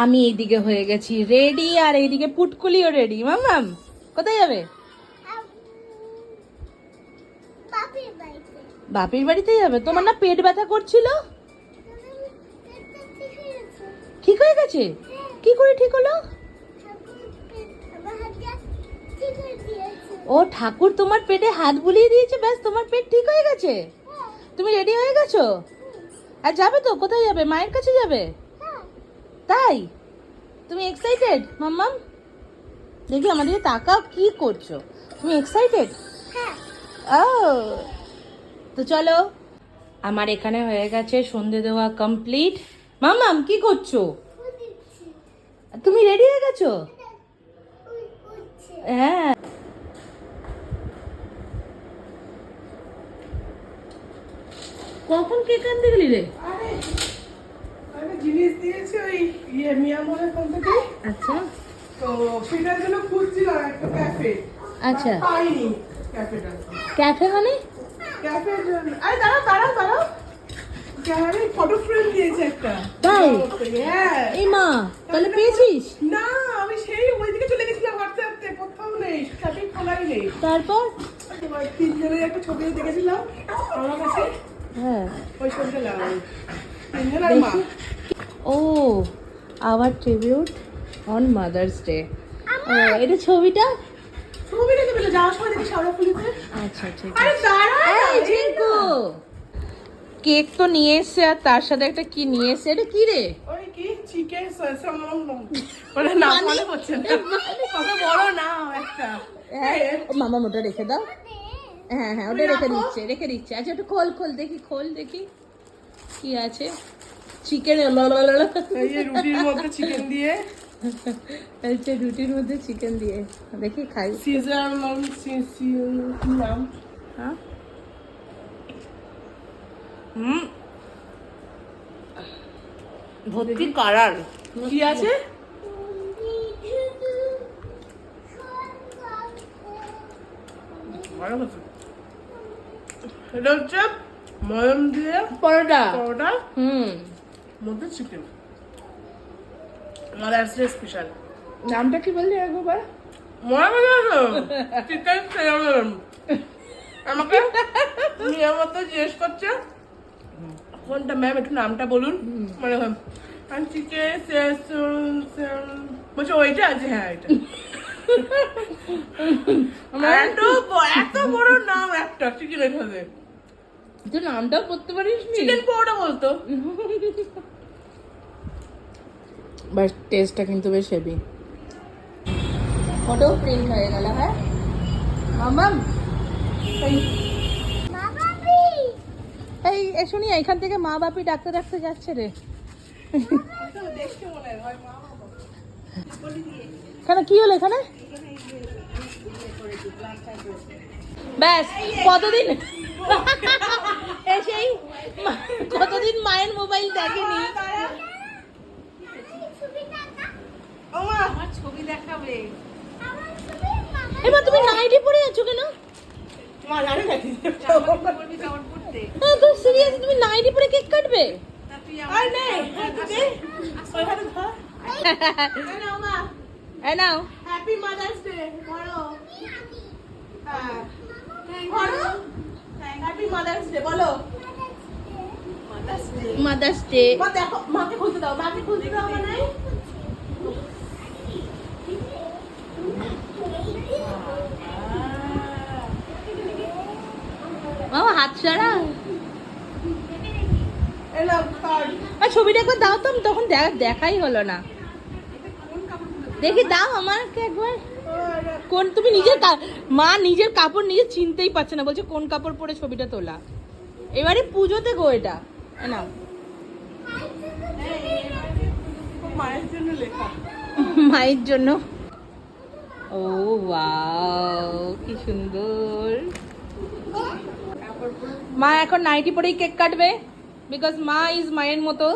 আমি এইদিকে হয়ে গেছি রেডি, আর এইদিকে পুটকুলিও রেডি। মামাম কোথায় যাবে? বাপির বাড়িতে যাবে। তোমার না পেট ব্যথা করছিল? ঠিক হয়ে গেছে? কি করে ঠিক হলো? ও ঠাকুর তোমার পেটে হাত বুলিয়ে দিয়েছে, ব্যাস তোমার পেট ঠিক হয়ে গেছে। তুমি রেডি হয়ে গেছো? আর যাবে তো? কোথায় যাবে? মায়ের কাছে যাবে? তাই তুমি এক্সাইটেড মাম্মাম? দেখি আমাদের তাকাও, কি করছো তুমি? এক্সাইটেড? ও তো চলো, আমার এখানে হয়ে গেছে সন্ধে দেওয়া কমপ্লিট। মাম্মাম কি করছো? তুমি রেডি হয়ে গেছো? হ্যাঁ। কখন কেক আনতে গেলি রে? জিনিস দিয়েছে ওই মিয়ামলের ওখান থেকে। আচ্ছা তো সেটার জন্য খুঁজছিলাম একটা ক্যাফে। আচ্ছা। পাইনি ক্যাফেটা। ক্যাফে মানে? ক্যাফের জন্য আরে দাঁড়াও ক্যাফে ফটো ফ্রেম দিয়েছে একটা। তাই? হ্যাঁ। এই মা, তাহলে পেয়েছিস? না, আমি সেই ওইদিকে চলে গেছিলাম হাঁটতে হাঁটতে, কোথাও নেই, ক্যাফে খোলাই নেই। তারপর? তোমার তিনজনের একটা ছবি দেখেছিলাম আমার কাছে, হ্যাঁ ওই ছবিটা লাগাই। তিনজন আর মা। দেখি। ও our tribute on Mother's Day. এটা ছবিটা ছবিটা পেলে যাওয়ার সময় দেখি শাওড়াফুলিতে। আচ্ছা ঠিক আরে আছে। দাঁড়া, এই ঝিঙ্কু, কেক তো নিয়ে এসছে, আর তার সাথে একটা কি নিয়ে এসছে। এটা কি রে? ওই কি চিকেন মানে নাম মনে হচ্ছে না, কত বড় নাম একটা। হ্যাঁ মামা ওটা রেখে দাও। হ্যাঁ হ্যাঁ ওটা রেখে দিচ্ছে। আচ্ছা ওটা খোল দেখি, খোল দেখি কি আছে। চিকেন। এই যে রুটির মধ্যে চিকেন দিয়ে। আচ্ছা রুটির মধ্যে চিকেন দিয়ে দেখি খাই। সিজার নাম হ্যাঁ ভর্তি কালার। কি আছে? এটা হচ্ছে ময়ম দিয়ে পরোটা। মধ্যে চিকেন। Mother's day special. নামটা কি বললি একবার? চিকেন সেরম। আমাকে নিয়মিত জিজ্ঞেস করছে কোনটা ম্যাম, একটু নামটা বলুন। মানে চিকেন বলছে ওইটা আছে। হ্যাঁ এটা এত বড় নাম একটা চিকেনের সাথে। তুই নামটাও করতে পারিস? চিকেন পরোটা বলতো। বাট টেস্টটা কিন্তু বেশ হেভি। ফটো প্রিন্ট হয়ে গেল। হ্যাঁ মামাম এই শুনি, এখান থেকে মা বাপি ডাকতে ডাকতে যাচ্ছে রে। কেন কি হলো এখানে? ব্যাস কতদিন এসেই কতদিন মায়ের মোবাইল দেখেনি। আমার ছবি দেখাবে। এবার তুমি নাইটি পরে আছো কেন? মা জানে নাকি তো সিরিয়াস, তুমি নাইটি পরে কেক কাটবে? আরে নে তুই ওই হাতে ধর। এই নাও। হ্যাপি মাদার্স ডে বলো। হ্যাঁ বলো হ্যাপি মাদার্স ডে বলো। Mother's day. মা দেখো, মাকে খুলতে দাও মানে। মামা হাত ছাড়া। এলাম কার্ড। আর ছবিটা একবার দাও তো, তখন দেখাই হলো না। দেখি দাও আমাকে একবার। কোন তুমি মা নিজের কাপড় নিজে চিনতেই পারছে না, বলছে কোন কাপড় পরে ছবিটা তোলা। এবারে পুজোতে গো এটা। নাও মায়ের জন্য লেখা। মায়ের জন্য। ও ওয়াও কি সুন্দর। মা এখন নাইটি পরেই কেক কাটবে, বিকজ মা ইজ মায়ের মতো।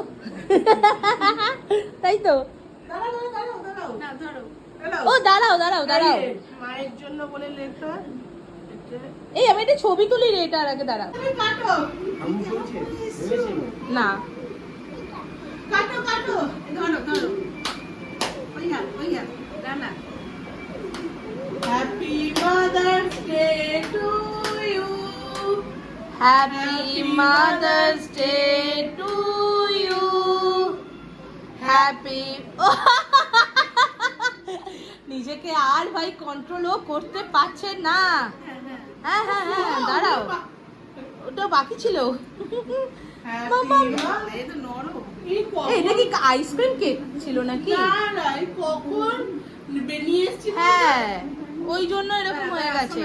তাই তো? ও দাঁড়াও মায়ের জন্য বলে লেখা। এই আমি একটা ছবি তুলি রে, এটার আগে দাঁড়াও। না কাটো ধরো happy mother's day to you, happy. নিজেকে আর ভাই কন্ট্রোলও করতে পারছে না। হ্যাঁ হ্যাঁ হ্যাঁ, দাঁড়াও, ওটা বাকি ছিল। মামা, এটা কি আইসক্রিম কেক ছিল নাকি? হ্যাঁ, ওই জন্য এরকম হয়ে গেছে।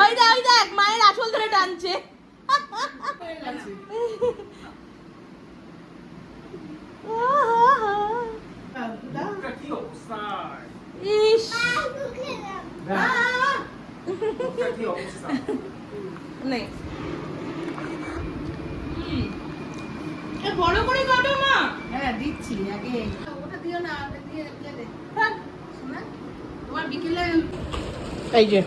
ওই দেখ, ওই দেখ, মায়ের আঁচল ধরে টানছে। ইস, নেই, বড় করে কাটো মা। হ্যাঁ দিচ্ছি, আগে ওটা দিও না, ওটা দিয়ে দে। শোনা, তোমার বিকেলে এই যে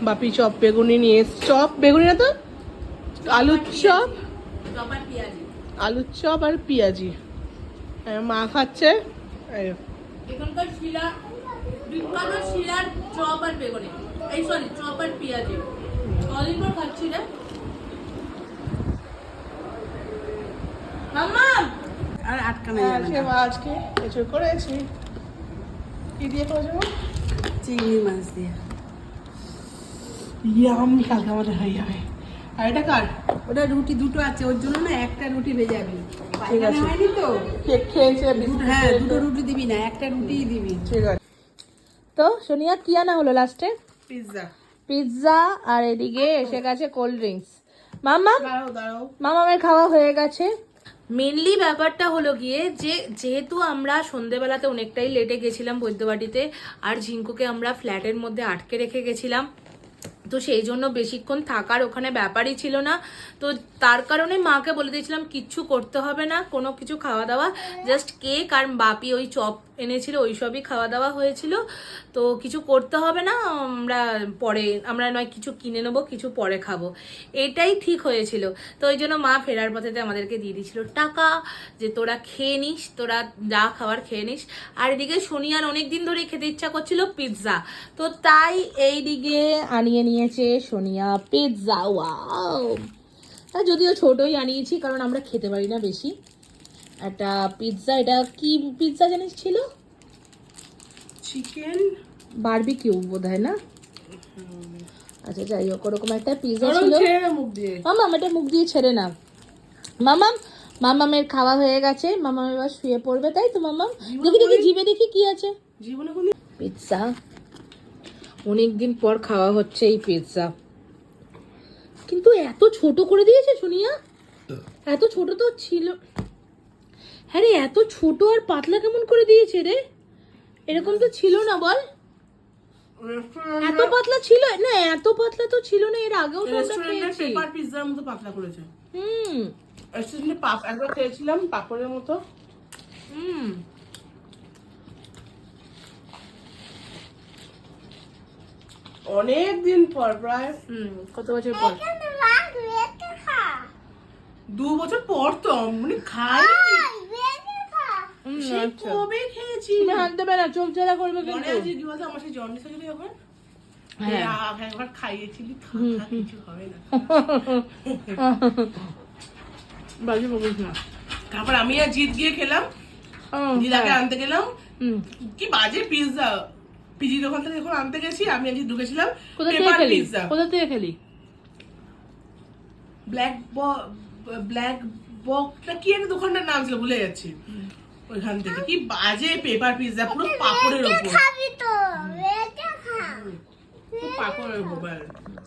বাপি চপ বেগুনি নিয়ে চপ বেগুনি না তো আলুর চপ, আলুর চপ আর পেঁয়াজি। মা খাচ্ছে এখানকার শিলা, বিখ্যাত শিলার চপ আর বেগুনি, এই সরি চপ আর পেঁয়াজি। কদিন পর খাচ্ছি রে মাম্মা। আর আটকানো যাবে না। আজকে কিছু করেছি, কি দিয়ে করেছো? চিংড়ি মাছ দিয়ে। ইয়ামি, কালকে আমাদের হয়ে যাবে। আর এটা কার? ওটা রুটি দুটো আছে, ওর জন্য না একটা রুটি ভেজাবি। ঠিক আছে, হয়নি তো কেক খেয়েছে, হ্যাঁ, দুটো রুটি দিবি না, একটা রুটিই দিবি। ঠিক আছে। তো সোনিয়া কি আনা হলো লাস্টে? পিৎজা। পিৎজা, আর এদিকে এসে গেছে কোল্ড ড্রিঙ্কস। মাম্মা, দাঁড়াও দাঁড়াও, মামামের খাওয়া হয়ে গেছে। মেনলি ব্যাপারটা হলো গিয়ে যে যেহেতু আমরা সন্ধেবেলাতে অনেকটাই লেটে গেছিলাম বৈদ্যবাটিতে, আর ঝিঙ্কুকে আমরা ফ্ল্যাটের মধ্যে আটকে রেখে গেছিলাম, তো সেই জন্য বেশিক্ষণ থাকার ওখানে ব্যাপারই ছিল না। তো তার কারণে মাকে বলে দিয়েছিলাম কিচ্ছু করতে হবে না, কোনো কিছু খাওয়া দাওয়া, জাস্ট কেক আর বাপি ওই চপ এনেছিল, ওই সবই খাওয়া দাওয়া হয়েছিল। তো কিছু করতে হবে না, আমরা নয় কিছু কিনে নেবো, কিছু পরে খাবো, এটাই ঠিক হয়েছিল। তো ওই জন্য মা ফেরার পথেতে আমাদেরকে দিয়ে দিয়েছিল টাকা, যে তোরা খেয়ে নিস, তোরা যা খাবার খেয়ে নিস। আর এদিকে সোনিয়ার অনেকদিন ধরে খেতে ইচ্ছা করছিল পিৎজা, তো তাই এই দিকে আনিয়ে নিয়েছে সোনিয়া পিৎজা। ওয়াও, যদিও ছোটই আনিয়েছি কারণ আমরা খেতে পারি না বেশি। একটা পিৎজা, এটা কি পিৎজা জানিস ছিল? চিকেন বারবিকিউ বোধহয় না? আচ্ছা যাই হোক, ওরকম একটা পিৎজা ছিল। মুখ দিয়ে মামাম, এটা মুখ দিয়ে ছেড়ে না। মামামের খাওয়া হয়ে গেছে, মামাম এবার শুয়ে পড়বে, তাই তো মামাম? দেখি দেখি জিভে দেখি কি আছে। জীবনে পিৎজা, অনেকদিন পর খাওয়া হচ্ছে এই পিৎজা, কিন্তু এত ছোট করে দিয়েছে সোনিয়া, এত ছোট তো ছিল। হ্যাঁ রে, এত ছোট আর পাতলা কেমন করে দিয়েছে রে, এরকম তো ছিল না বল। এত পাতলা ছিল না, এত পাতলা তো ছিল না এর আগেও তো আমরা খেয়েছি। পেপার পিৎজার মতো পাতলা করেছে। হুম রেস্টুরেন্টে একবার খেয়েছিলাম পাপড়ের মতো। হুম, অনেক দিন পর, প্রায় কত বছর পর? 2 বছর পর তো মানে খাই। সে কবে খেয়েছি? তুমি হাত দেবে না, চোখ জ্বালা করবে মনে কিন্তু। আছে কি বলতো, আমার সেই জন্ডিস হয়েছিল যখন, হ্যাঁ। একবার খাইয়েছিলি, খা কিছু হবে না। বাজে বলিস না। তারপর আমি আর জিৎ গিয়ে খেলাম, দিদাকে আনতে গেলাম, কি বাজে পিৎজা। পিজি দোকান থেকে যখন আনতে গেছি, আমি আজ ঢুকেছিলাম পেপার পিৎজা। কোথা থেকে খেলি? ব্ল্যাক বকটা কি একটা দোকানটার নাম ছিল, ভুলে যাচ্ছি। ওইখান থেকে কি বাজে পেপার পিৎজা, পুরো পাপড়ের উপর, পাপড়ের উপর।